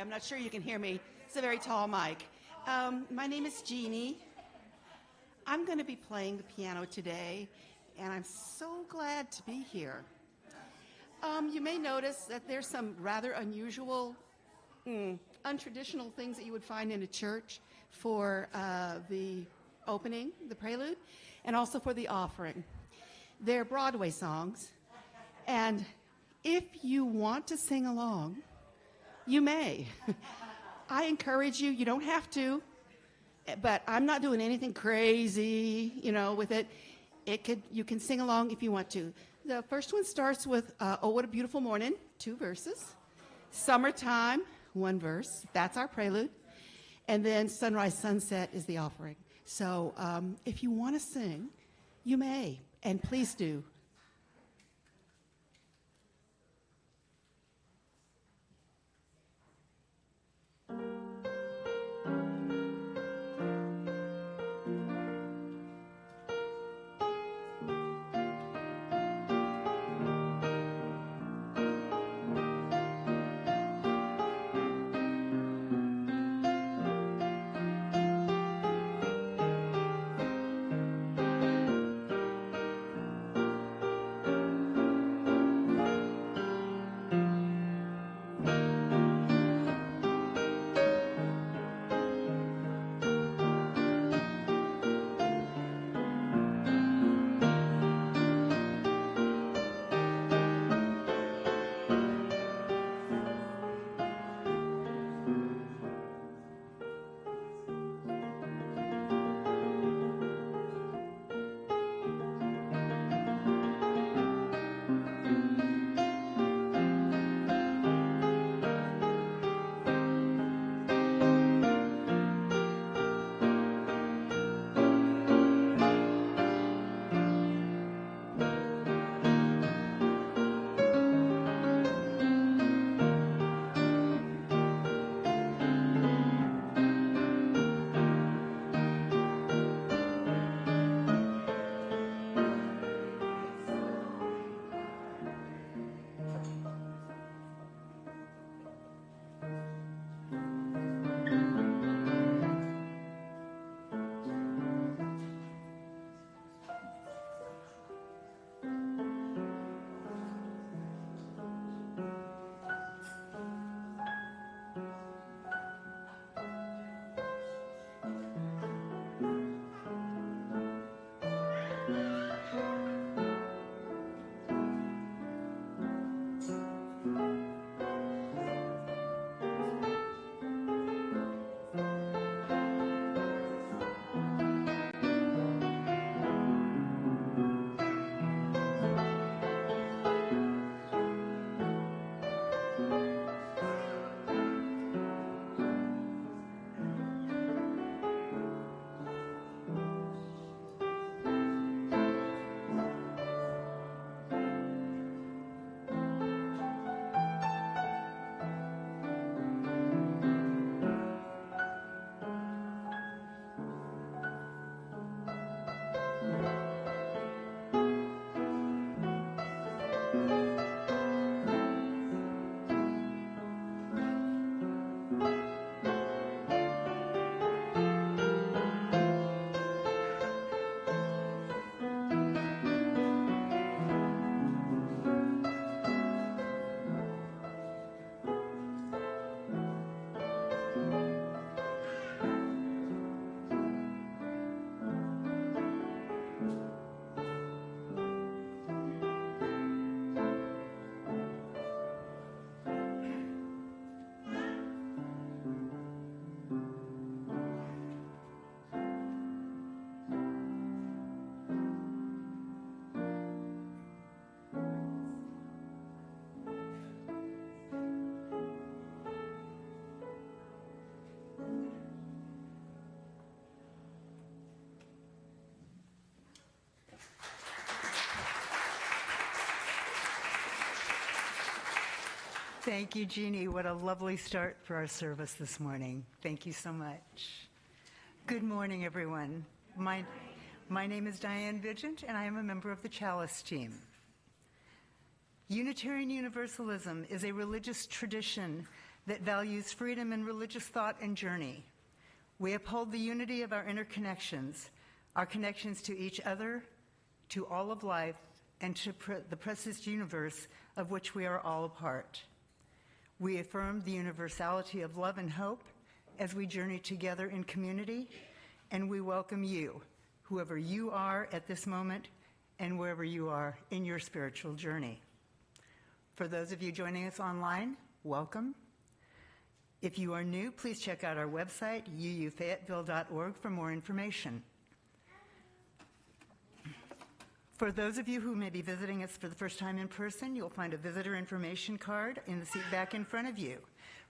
I'm not sure you can hear me. It's a very tall mic. My name is Jeannie. I'm going to be playing the piano today, and I'm so glad to be here. You may notice that there's some rather unusual, untraditional things that you would find in a church for the opening, the prelude, and also for the offering. They're Broadway songs, and if you want to sing along, you may. I encourage you. You don't have to, but I'm not doing anything crazy, with it. You can sing along if you want to. The first one starts with "Oh, What a Beautiful Morning," 2 verses. "Summertime," 1 verse. That's our prelude. And then "Sunrise, Sunset" is the offering. So if you want to sing, you may, and please do. Thank you, Jeannie. What a lovely start for our service this morning. Thank you so much. Good morning, everyone. My name is Diane Vigent, and I am a member of the Chalice team. Unitarian Universalism is a religious tradition that values freedom in religious thought and journey. We uphold the unity of our interconnections, our connections to each other, to all of life, and to the precious universe of which we are all a part. We affirm the universality of love and hope as we journey together in community, and we welcome you, whoever you are at this moment and wherever you are in your spiritual journey. For those of you joining us online, welcome. If you are new, please check out our website, uufayetteville.org, for more information. For those of you who may be visiting us for the first time in person, you'll find a visitor information card in the seat back in front of you.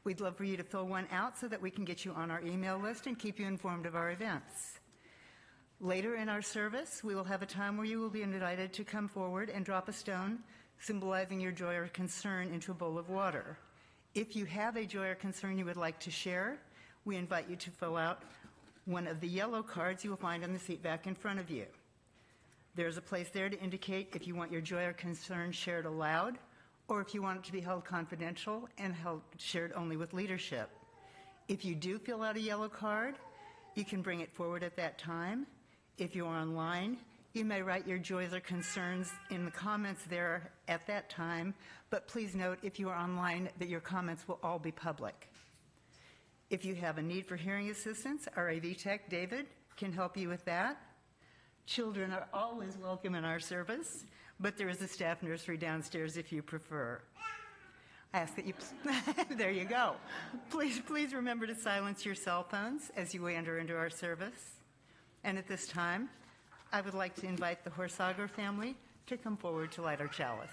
We'd love for you to fill one out so that we can get you on our email list and keep you informed of our events. Later in our service, we will have a time where you will be invited to come forward and drop a stone symbolizing your joy or concern into a bowl of water. If you have a joy or concern you would like to share, we invite you to fill out one of the yellow cards you will find on the seat back in front of you. There's a place there to indicate if you want your joy or concern shared aloud, or if you want it to be held confidential and shared only with leadership. If you do fill out a yellow card, you can bring it forward at that time. If you're online, you may write your joys or concerns in the comments there at that time, but please note if you are online that your comments will all be public. If you have a need for hearing assistance, our AV tech, David, can help you with that. Children are always welcome in our service, but there is a staff nursery downstairs if you prefer. I ask that you, there you go. Please remember to silence your cell phones as you enter into our service. And at this time, I would like to invite the Horsager family to come forward to light our chalice.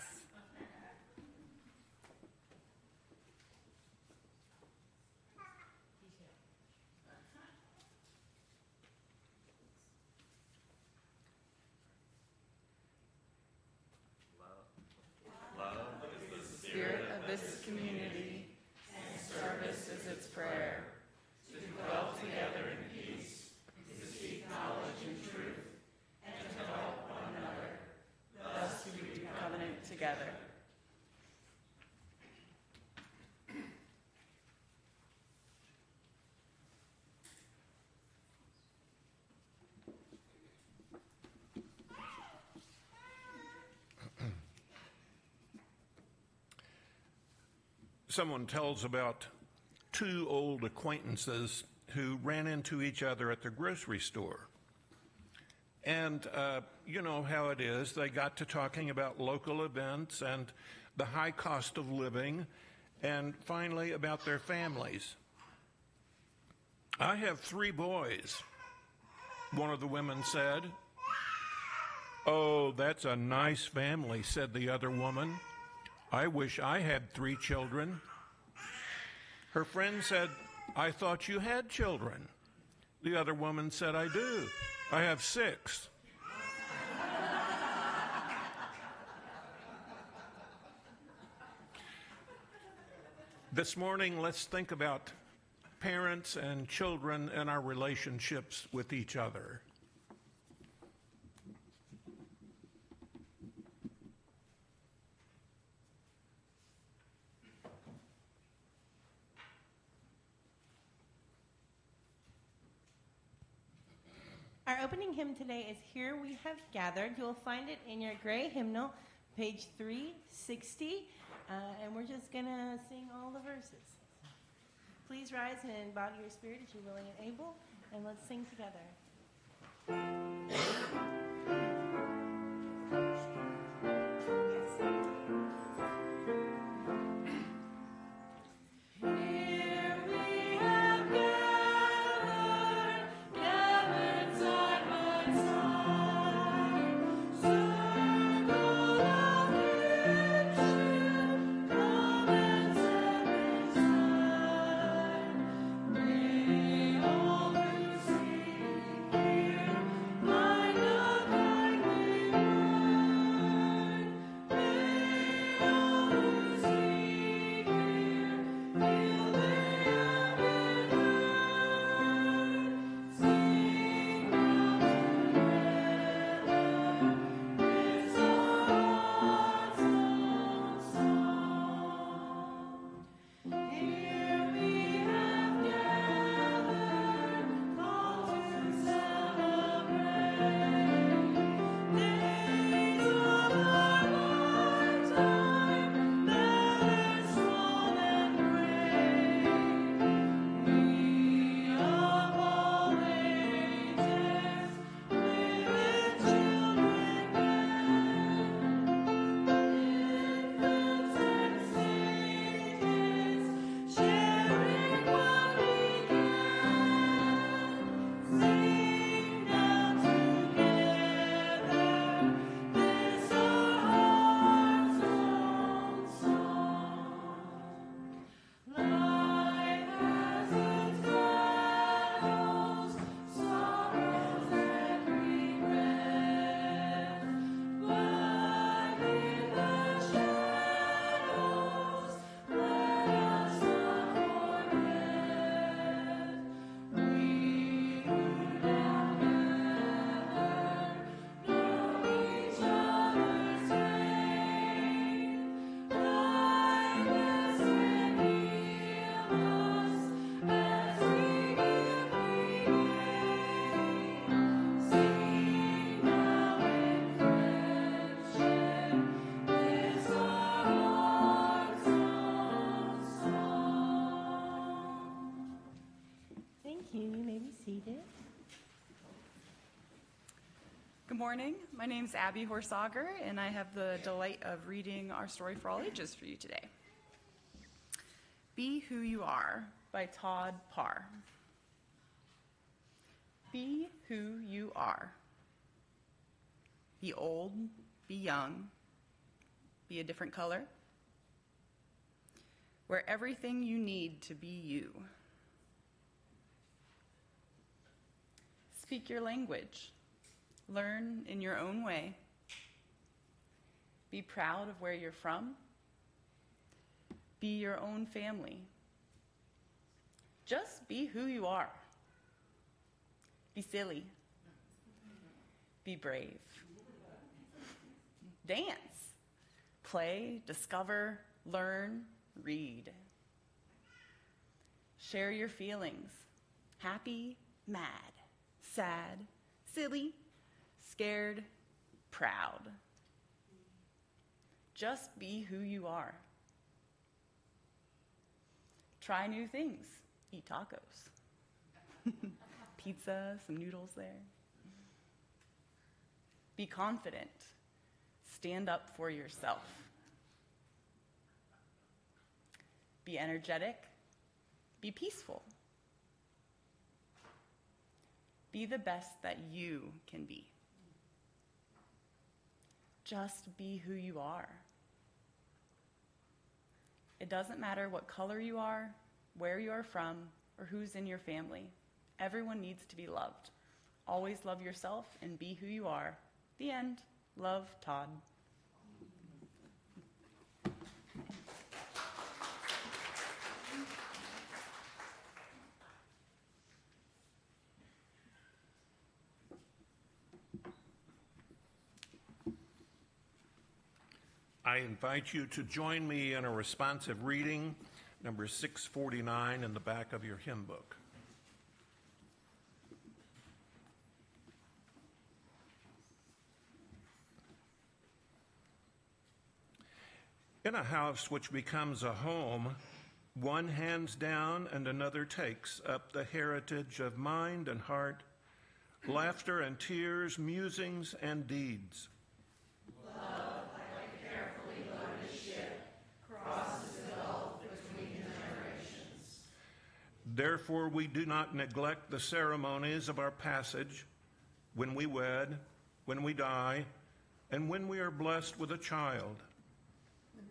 Love is the spirit of this community, and service is its prayer. To dwell together in peace, to seek knowledge and truth, and to help one another. Thus we do covenant together. Someone tells about two old acquaintances who ran into each other at the grocery store. And you know how it is. They got to talking about local events and the high cost of living, and finally about their families. "I have 3 boys," one of the women said. "Oh, that's a nice family," said the other woman. "I wish I had 3 children." Her friend said, "I thought you had children." The other woman said, "I do. I have 6. This morning, let's think about parents and children and our relationships with each other. Our opening hymn today is Here We Have Gathered. You'll find it in your gray hymnal, page 360, and we're just going to sing all the verses. Please rise and embody your spirit as you're willing and able, and let's sing together. My you. You may be seated. Good morning. My name's Abby Horsager, and I have the delight of reading our story for all ages for you today. Be Who You Are by Todd Parr. Be who you are. Be old, be young, be a different color. Wear everything you need to be you. Speak your language. Learn in your own way. Be proud of where you're from. Be your own family. Just be who you are. Be silly. Be brave. Dance. Play, discover, learn, read. Share your feelings. Happy, mad, sad, silly, scared, proud. Just be who you are. Try new things. Eat tacos. Pizza, some noodles there. Be confident. Stand up for yourself. Be energetic. Be peaceful. Be the best that you can be. Just be who you are. It doesn't matter what color you are, where you are from, or who's in your family. Everyone needs to be loved. Always love yourself and be who you are. The end. Love, Todd. I invite you to join me in a responsive reading, number 649 in the back of your hymn book. In a house which becomes a home, one hands down and another takes up the heritage of mind and heart, laughter and tears, musings and deeds. Love, like a carefully loaded ship, crosses the gulf between generations. Therefore, we do not neglect the ceremonies of our passage when we wed, when we die, and when we are blessed with a child.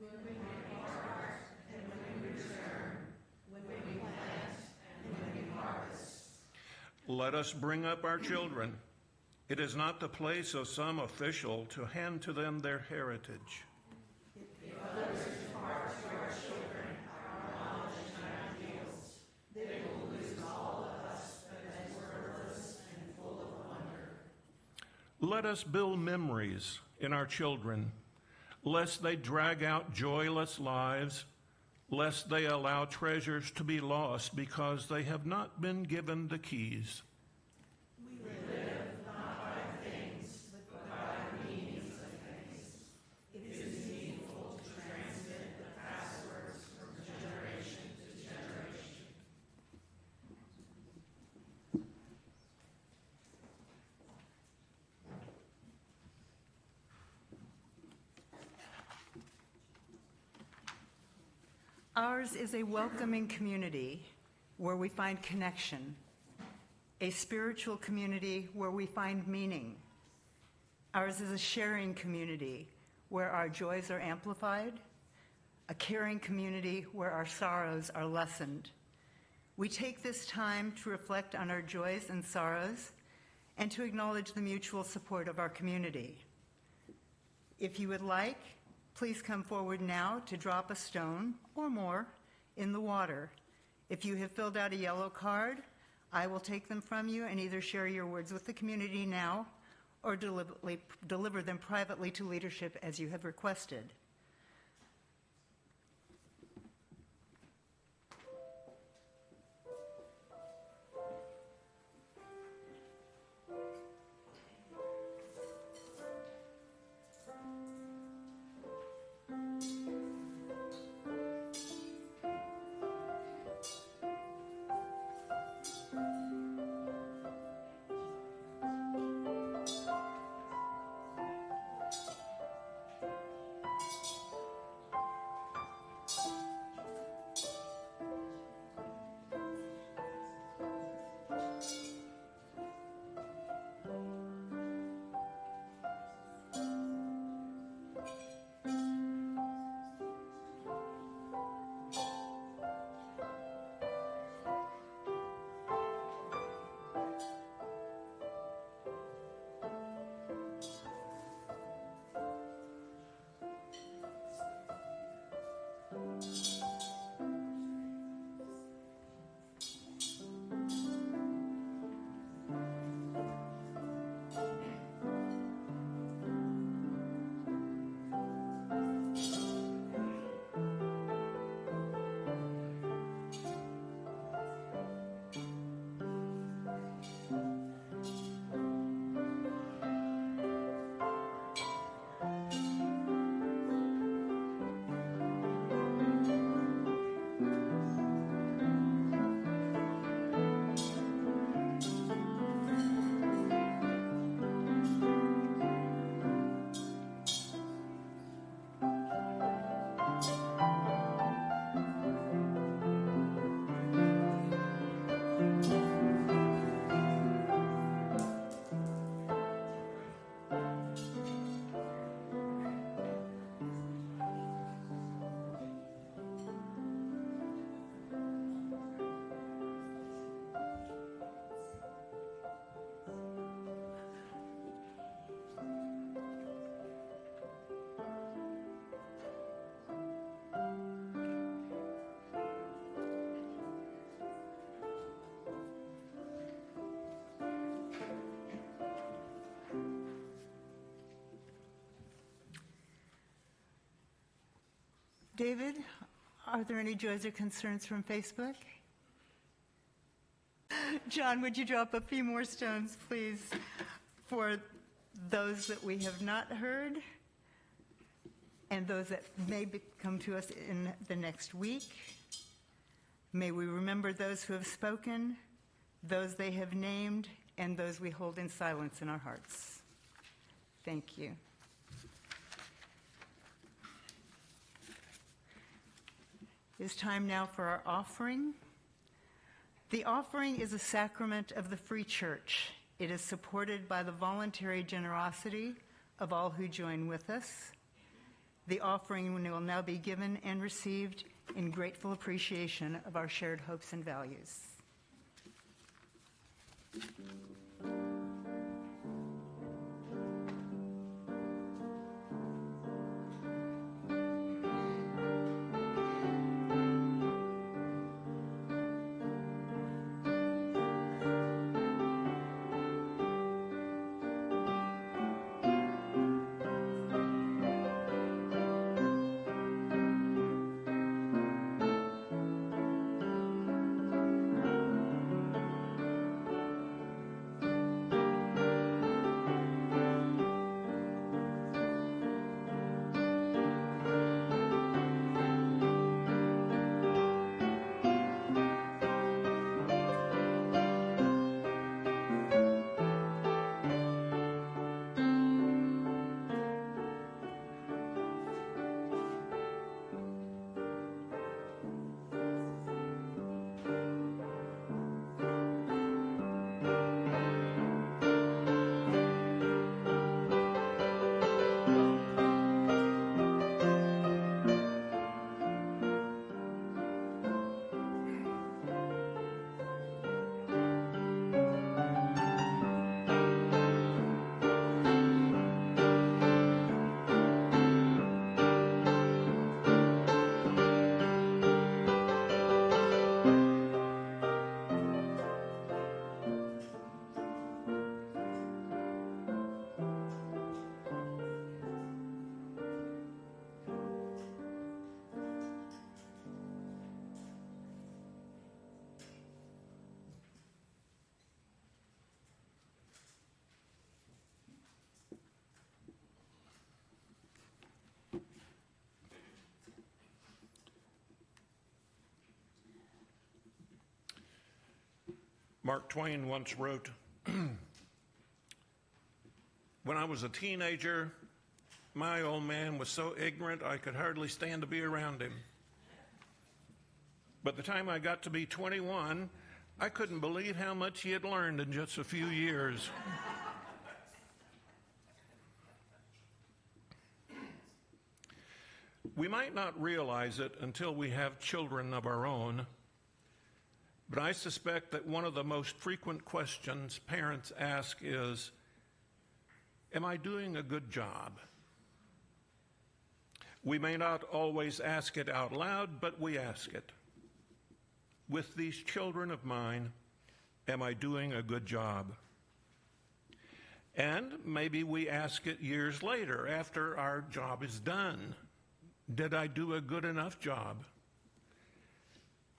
When we depart and when we return, when we plant and when we harvest. Let us bring up our children. It is not the place of some official to hand to them their heritage. If others impart to our children our knowledge and our ideals, they will lose all of us as worthless and full of wonder. Let us build memories in our children, lest they drag out joyless lives, lest they allow treasures to be lost because they have not been given the keys. We live not by things, but by the meanings of things. It is needful to transmit the passwords from generation to generation. Ours is a welcoming community where we find connection, a spiritual community where we find meaning. Ours is a sharing community where our joys are amplified, a caring community where our sorrows are lessened. We take this time to reflect on our joys and sorrows and to acknowledge the mutual support of our community. If you would like, please come forward now to drop a stone or more in the water. If you have filled out a yellow card, I will take them from you and either share your words with the community now or deliver them privately to leadership as you have requested. David, are there any joys or concerns from Facebook? John, would you drop a few more stones, please, for those that we have not heard and those that may come to us in the next week? May we remember those who have spoken, those they have named, and those we hold in silence in our hearts. Thank you. It's time now for our offering. The offering is a sacrament of the Free Church. It is supported by the voluntary generosity of all who join with us. The offering will now be given and received in grateful appreciation of our shared hopes and values. Mark Twain once wrote, "When I was a teenager, my old man was so ignorant I could hardly stand to be around him. But the time I got to be 21, I couldn't believe how much he had learned in just a few years." We might not realize it until we have children of our own, but I suspect that one of the most frequent questions parents ask is, "Am I doing a good job?" We may not always ask it out loud, but we ask it. With these children of mine, am I doing a good job? And maybe we ask it years later, after our job is done. Did I do a good enough job?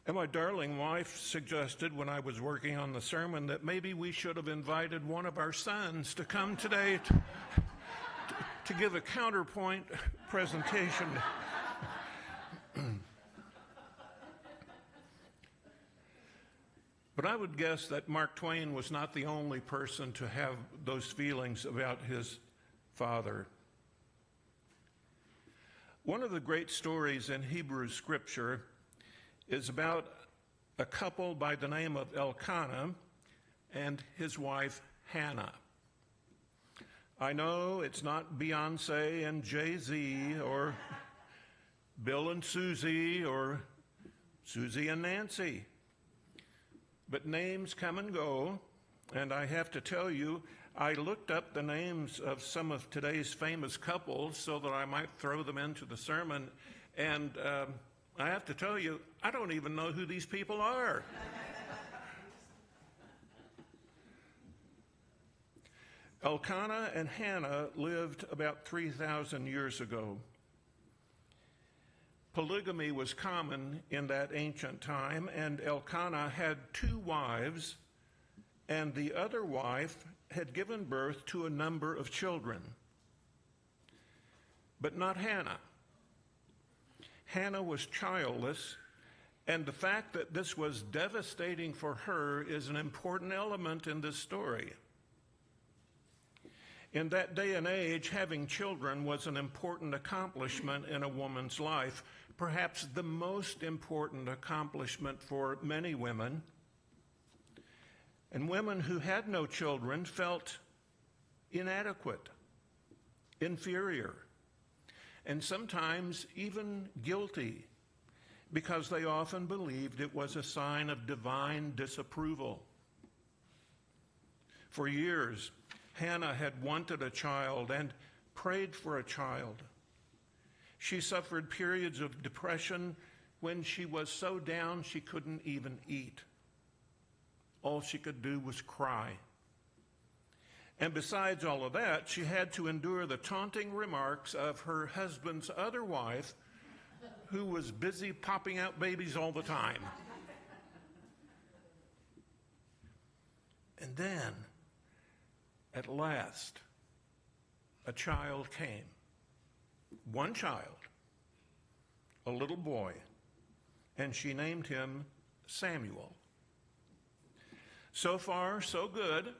And my darling wife suggested when I was working on the sermon that maybe we should have invited one of our sons to come today to give a counterpoint presentation. But I would guess that Mark Twain was not the only person to have those feelings about his father. One of the great stories in Hebrew scripture is about a couple by the name of Elkanah and his wife Hannah. I know it's not Beyonce and Jay-Z or Bill and Susie or Susie and Nancy, but names come and go, and I have to tell you, I looked up the names of some of today's famous couples so that I might throw them into the sermon, and I have to tell you, I don't even know who these people are. Elkanah and Hannah lived about 3,000 years ago. Polygamy was common in that ancient time, and Elkanah had 2 wives, and the other wife had given birth to a number of children, but not Hannah. Hannah was childless, and the fact that this was devastating for her is an important element in this story. In that day and age, having children was an important accomplishment in a woman's life, perhaps the most important accomplishment for many women. And women who had no children felt inadequate, inferior, and sometimes even guilty, because they often believed it was a sign of divine disapproval. For years, Hannah had wanted a child and prayed for a child. She suffered periods of depression when she was so down she couldn't even eat. All she could do was cry. And besides all of that, she had to endure the taunting remarks of her husband's other wife, who was busy popping out babies all the time. And then, at last, a child came. One child, a little boy, and she named him Samuel. So far, so good.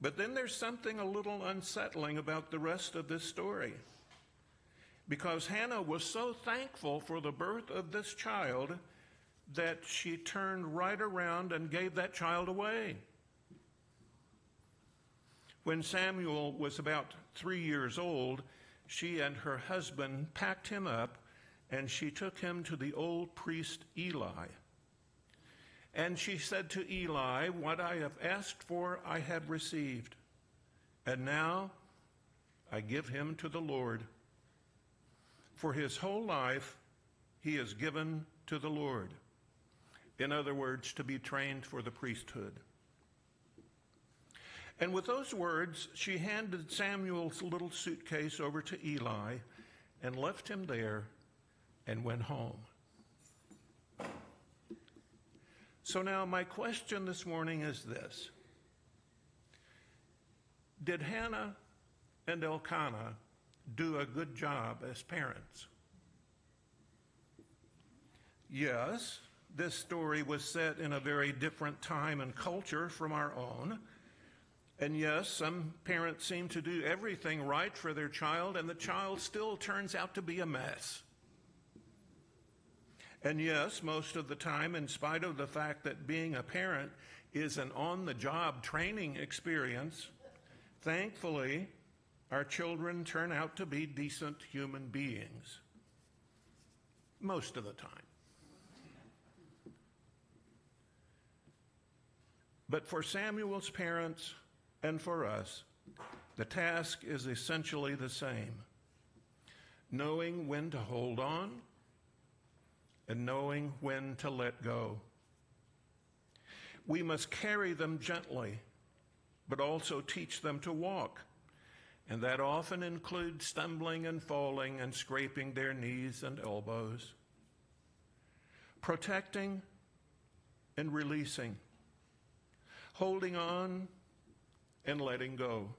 But then there's something a little unsettling about the rest of this story. Because Hannah was so thankful for the birth of this child that she turned right around and gave that child away. When Samuel was about 3 years old, she and her husband packed him up, and she took him to the old priest Eli. And she said to Eli, "What I have asked for, I have received. And now I give him to the Lord. For his whole life, he is given to the Lord." In other words, to be trained for the priesthood. And with those words, she handed Samuel's little suitcase over to Eli and left him there and went home. So now my question this morning is this. Did Hannah and Elkanah do a good job as parents? Yes, this story was set in a very different time and culture from our own. And yes, some parents seem to do everything right for their child, and the child still turns out to be a mess. And yes, most of the time, in spite of the fact that being a parent is an on-the-job training experience, thankfully, our children turn out to be decent human beings. Most of the time. But for Samuel's parents and for us, the task is essentially the same. Knowing when to hold on and knowing when to let go. We must carry them gently, but also teach them to walk. And that often includes stumbling and falling and scraping their knees and elbows. Protecting and releasing. Holding on and letting go.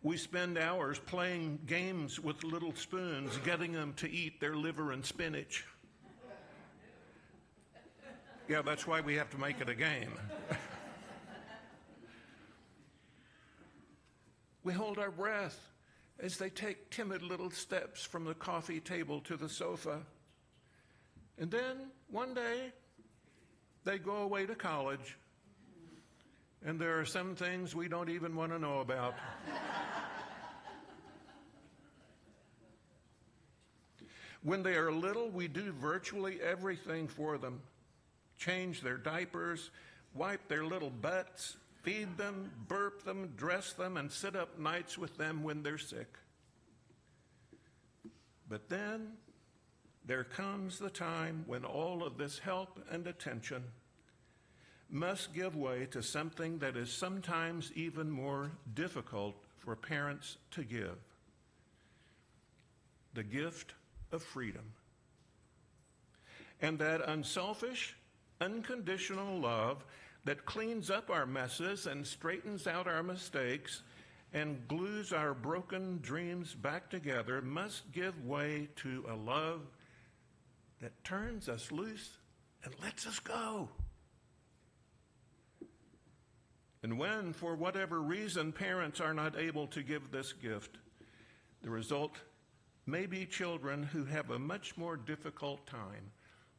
We spend hours playing games with little spoons, getting them to eat their liver and spinach. Yeah, that's why we have to make it a game. We hold our breath as they take timid little steps from the coffee table to the sofa. And then, one day, they go away to college. And there are some things we don't even want to know about. When they are little, we do virtually everything for them. Change their diapers, wipe their little butts, feed them, burp them, dress them, and sit up nights with them when they're sick. But then there comes the time when all of this help and attention must give way to something that is sometimes even more difficult for parents to give. The gift of freedom. And that unselfish, unconditional love that cleans up our messes and straightens out our mistakes and glues our broken dreams back together must give way to a love that turns us loose and lets us go. And when, for whatever reason, parents are not able to give this gift, the result may be children who have a much more difficult time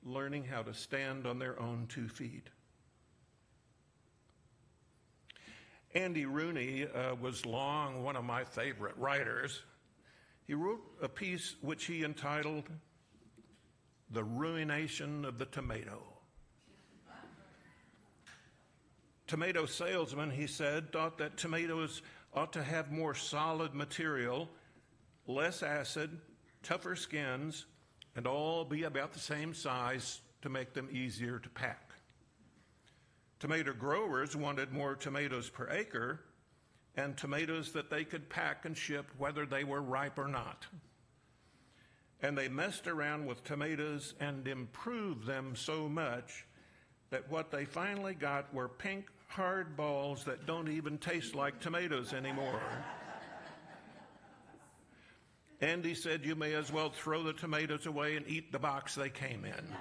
learning how to stand on their own 2 feet. Andy Rooney was long one of my favorite writers. He wrote a piece which he entitled "The Ruination of the Tomato." Tomato salesman, he said, thought that tomatoes ought to have more solid material, less acid, tougher skins, and all be about the same size to make them easier to pack. Tomato growers wanted more tomatoes per acre and tomatoes that they could pack and ship whether they were ripe or not. And they messed around with tomatoes and improved them so much that what they finally got were pink, hard balls that don't even taste like tomatoes anymore. Andy said you may as well throw the tomatoes away and eat the box they came in.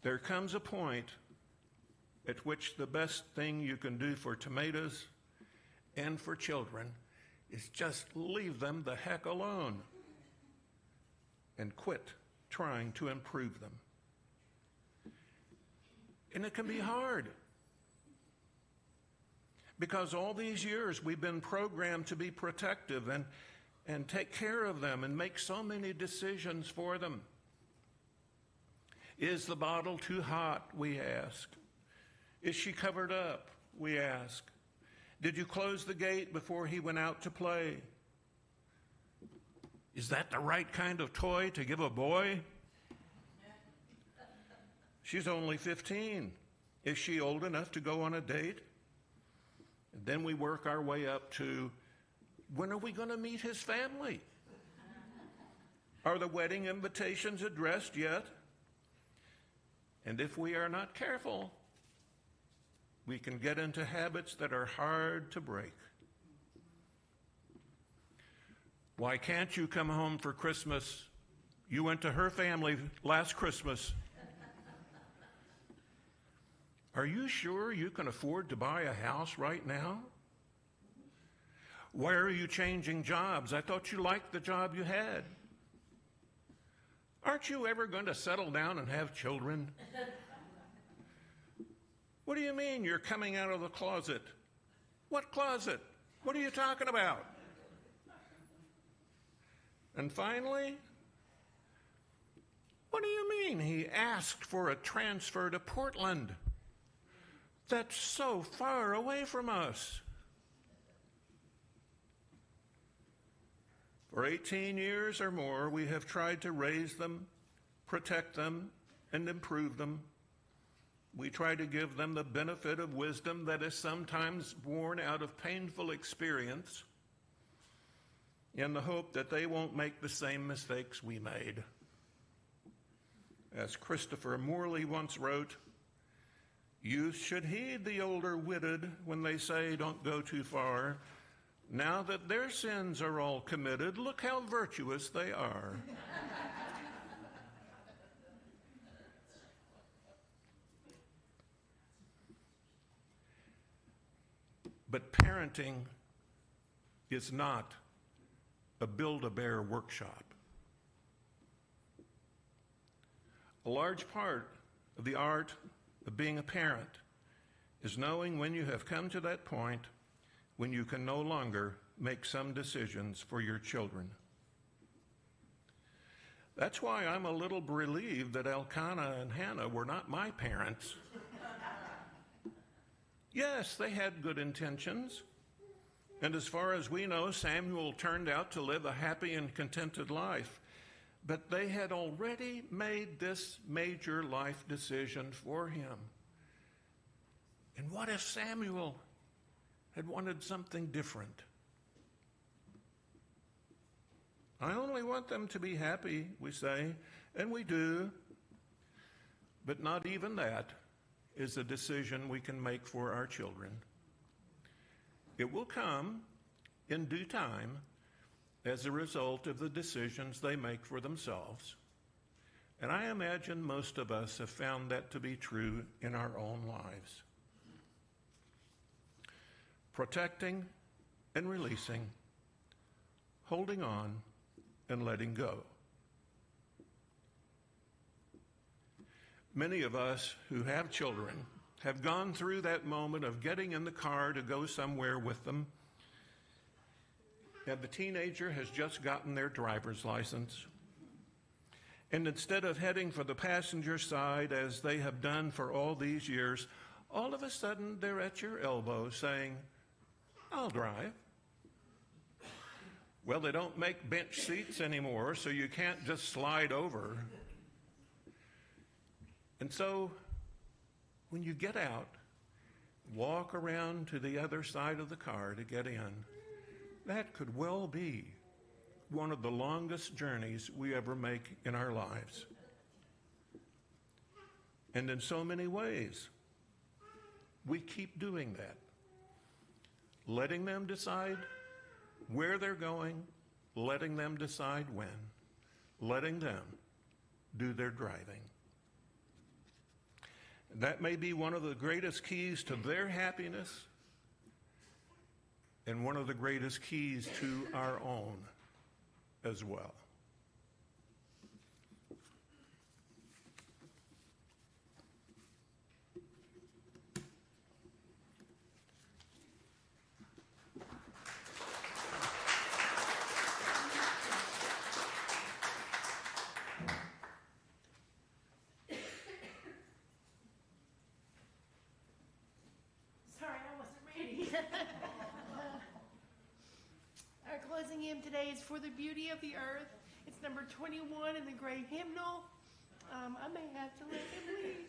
There comes a point at which the best thing you can do for tomatoes and for children is just leave them the heck alone and quit trying to improve them. And it can be hard because all these years we've been programmed to be protective and take care of them and make so many decisions for them. Is the bottle too hot, we ask. Is she covered up, we ask. Did you close the gate before he went out to play? Is that the right kind of toy to give a boy? She's only 15. Is she old enough to go on a date? And then we work our way up to, when are we going to meet his family? Are the wedding invitations addressed yet? And if we are not careful, we can get into habits that are hard to break. Why can't you come home for Christmas? You went to her family last Christmas. Are you sure you can afford to buy a house right now? Why are you changing jobs? I thought you liked the job you had. Aren't you ever going to settle down and have children? What do you mean you're coming out of the closet? What closet? What are you talking about? And finally, what do you mean he asked for a transfer to Portland? That's so far away from us. For 18 years or more, we have tried to raise them, protect them, and improve them. We try to give them the benefit of wisdom that is sometimes born out of painful experience in the hope that they won't make the same mistakes we made. As Christopher Morley once wrote, "Youth should heed the older witted when they say don't go too far. Now that their sins are all committed, look how virtuous they are." But parenting is not a Build-A-Bear workshop. A large part of the art of being a parent is knowing when you have come to that point when you can no longer make some decisions for your children. That's why I'm a little relieved that Elkanah and Hannah were not my parents. Yes, they had good intentions. And as far as we know, Samuel turned out to live a happy and contented life. But they had already made this major life decision for him. And what if Samuel had wanted something different? I only want them to be happy, we say, and we do. But not even that is a decision we can make for our children. It will come in due time as a result of the decisions they make for themselves. And I imagine most of us have found that to be true in our own lives. Protecting and releasing, holding on and letting go. Many of us who have children have gone through that moment of getting in the car to go somewhere with them, and the teenager has just gotten their driver's license. And instead of heading for the passenger side as they have done for all these years, all of a sudden they're at your elbow saying, "I'll drive." Well, they don't make bench seats anymore, so you can't just slide over. And so when you get out, walk around to the other side of the car to get in, that could well be one of the longest journeys we ever make in our lives. And in so many ways, we keep doing that. Letting them decide where they're going, letting them decide when, letting them do their driving. That may be one of the greatest keys to their happiness and one of the greatest keys to our own as well. Sorry, I wasn't ready. Our closing hymn today is For the Beauty of the Earth. It's number 21 in the gray hymnal. I may have to let him leave.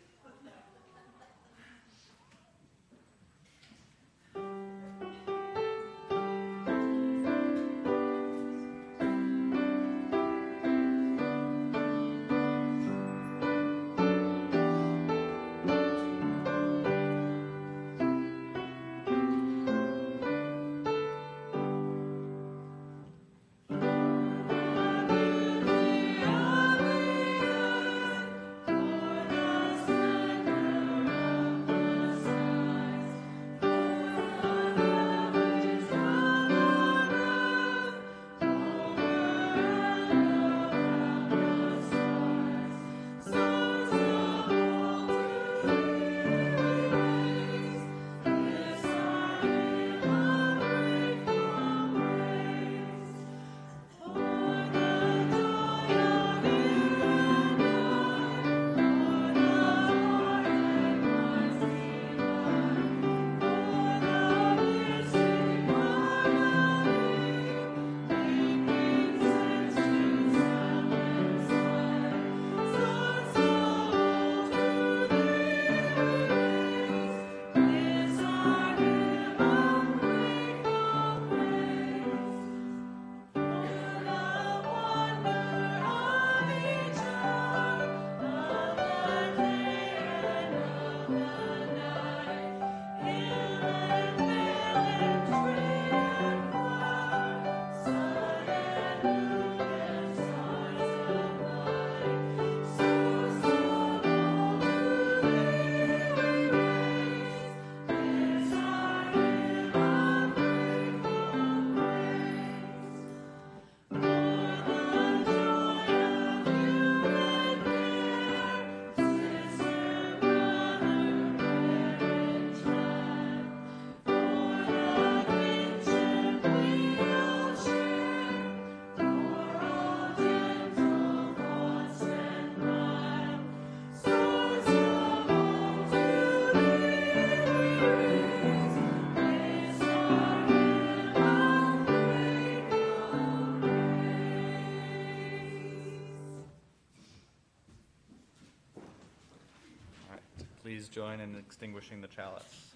Please join in extinguishing the chalice.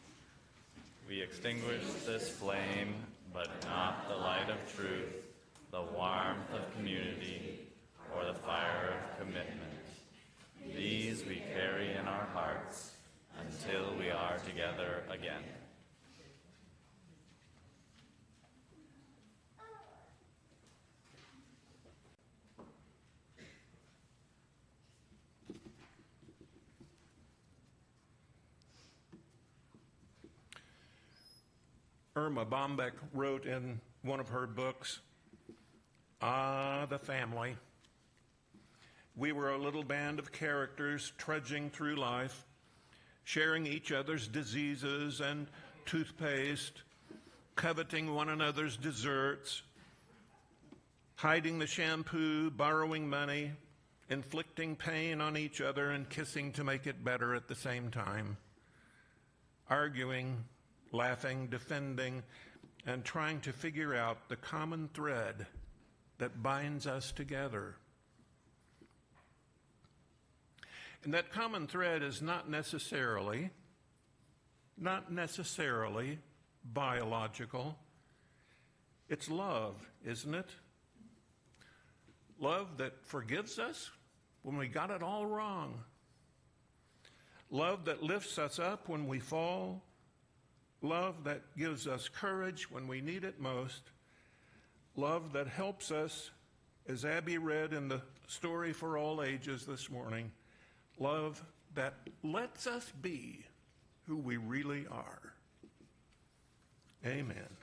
We extinguish this flame, but not the light of truth. the warmth of community, or the fire of commitment. These we carry in our hearts until we are together again. Irma Bombeck wrote in one of her books, "Ah, the family. We were a little band of characters trudging through life, sharing each other's diseases and toothpaste, coveting one another's desserts, hiding the shampoo, borrowing money, inflicting pain on each other and kissing to make it better at the same time, arguing, laughing, defending, and trying to figure out the common thread that binds us together. And that common thread is not necessarily biological. It's love, isn't it? Love that forgives us when we got it all wrong. Love that lifts us up when we fall. Love that gives us courage when we need it most. Love that helps us, as Abby read in the story for all ages this morning, love that lets us be who we really are. Amen.